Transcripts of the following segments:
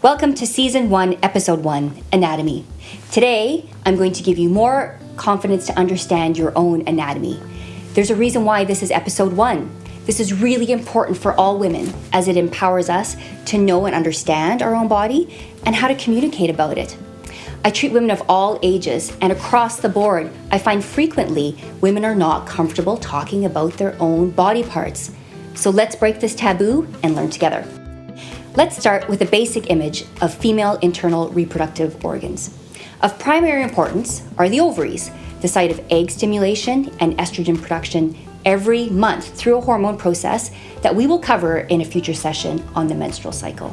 Welcome to Season 1, Episode 1, Anatomy. Today, I'm going to give you more confidence to understand your own anatomy. There's a reason why this is Episode 1. This is really important for all women, as it empowers us to know and understand our own body and how to communicate about it. I treat women of all ages, and across the board, I find frequently women are not comfortable talking about their own body parts. So let's break this taboo and learn together. Let's start with a basic image of female internal reproductive organs. Of primary importance are the ovaries, the site of egg stimulation and estrogen production every month through a hormone process that we will cover in a future session on the menstrual cycle.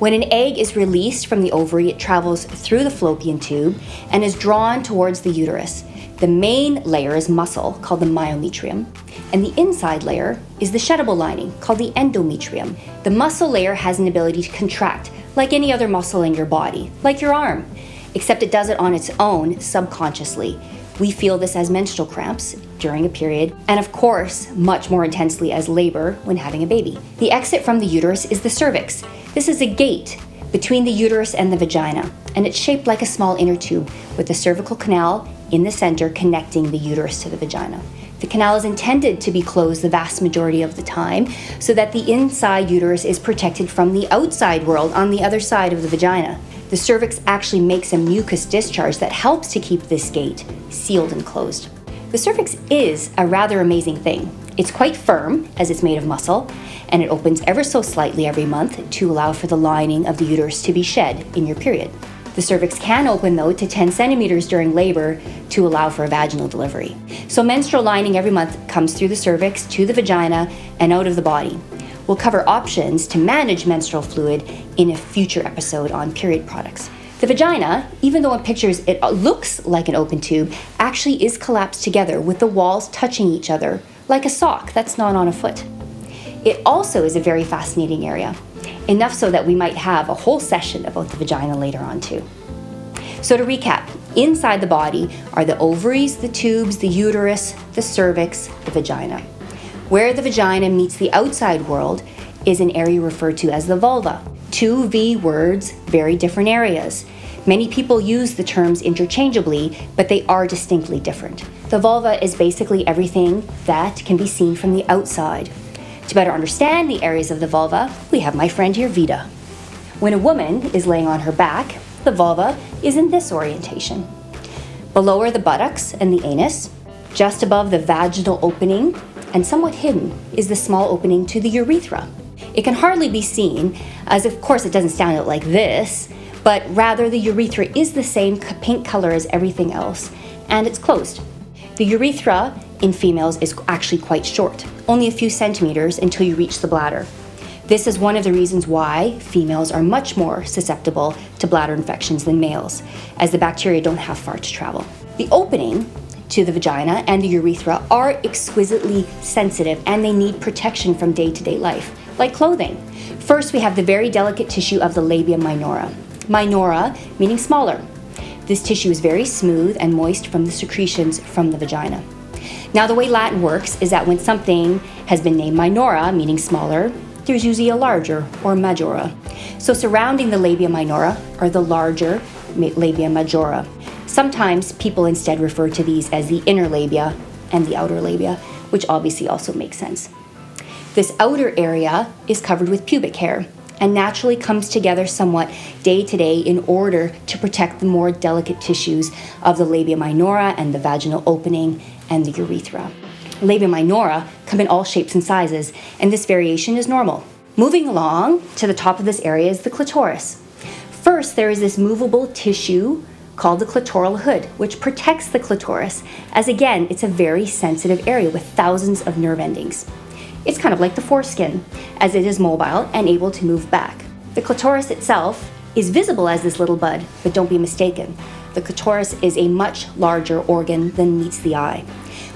When an egg is released from the ovary, it travels through the fallopian tube and is drawn towards the uterus. The main layer is muscle, called the myometrium, and the inside layer is the sheddable lining, called the endometrium. The muscle layer has an ability to contract, like any other muscle in your body, like your arm, except it does it on its own subconsciously. We feel this as menstrual cramps during a period, and of course, much more intensely as labor when having a baby. The exit from the uterus is the cervix. This is a gate between the uterus and the vagina, and it's shaped like a small inner tube with the cervical canal in the center connecting the uterus to the vagina. The canal is intended to be closed the vast majority of the time so that the inside uterus is protected from the outside world on the other side of the vagina. The cervix actually makes a mucus discharge that helps to keep this gate sealed and closed. The cervix is a rather amazing thing. It's quite firm, as it's made of muscle, and it opens ever so slightly every month to allow for the lining of the uterus to be shed in your period. The cervix can open, though, to 10 centimeters during labor to allow for a vaginal delivery. So menstrual lining every month comes through the cervix to the vagina and out of the body. We'll cover options to manage menstrual fluid in a future episode on period products. The vagina, even though in pictures it looks like an open tube, actually is collapsed together with the walls touching each other, like a sock that's not on a foot. It also is a very fascinating area, enough so that we might have a whole session about the vagina later on too. So to recap, inside the body are the ovaries, the tubes, the uterus, the cervix, the vagina. Where the vagina meets the outside world is an area referred to as the vulva. Two V words, very different areas. Many people use the terms interchangeably, but they are distinctly different. The vulva is basically everything that can be seen from the outside. To better understand the areas of the vulva, we have my friend here, Vida. When a woman is laying on her back, the vulva is in this orientation. Below are the buttocks and the anus. Just above the vaginal opening, and somewhat hidden, is the small opening to the urethra. It can hardly be seen, as of course it doesn't stand out like this, but rather the urethra is the same pink color as everything else, and it's closed. The urethra in females is actually quite short, only a few centimeters until you reach the bladder. This is one of the reasons why females are much more susceptible to bladder infections than males, as the bacteria don't have far to travel. The opening to the vagina and the urethra are exquisitely sensitive, and they need protection from day-to-day life, like clothing. First, we have the very delicate tissue of the labia minora. Minora meaning smaller. This tissue is very smooth and moist from the secretions from the vagina. Now, the way Latin works is that when something has been named minora, meaning smaller, there's usually a larger or majora. So surrounding the labia minora are the larger labia majora. Sometimes people instead refer to these as the inner labia and the outer labia, which obviously also makes sense. This outer area is covered with pubic hair and naturally comes together somewhat day to day in order to protect the more delicate tissues of the labia minora and the vaginal opening and the urethra. Labia minora come in all shapes and sizes, and this variation is normal. Moving along to the top of this area is the clitoris. First, there is this movable tissue called the clitoral hood, which protects the clitoris, as again, it's a very sensitive area with thousands of nerve endings. It's kind of like the foreskin, as it is mobile and able to move back. The clitoris itself is visible as this little bud, but don't be mistaken. The clitoris is a much larger organ than meets the eye.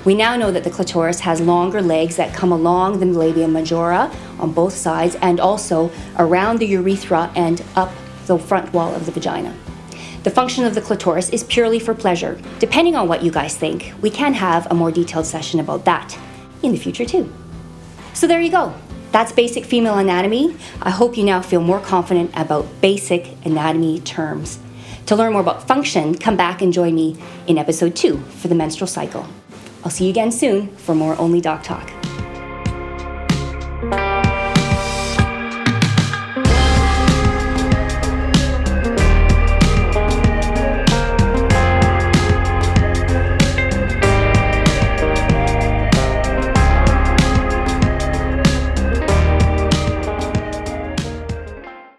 We now know that the clitoris has longer legs that come along the labia majora on both sides and also around the urethra and up the front wall of the vagina. The function of the clitoris is purely for pleasure. Depending on what you guys think, we can have a more detailed session about that in the future too. So there you go. That's basic female anatomy. I hope you now feel more confident about basic anatomy terms. To learn more about function, come back and join me in episode 2 for the menstrual cycle. I'll see you again soon for more Only Doc Talk.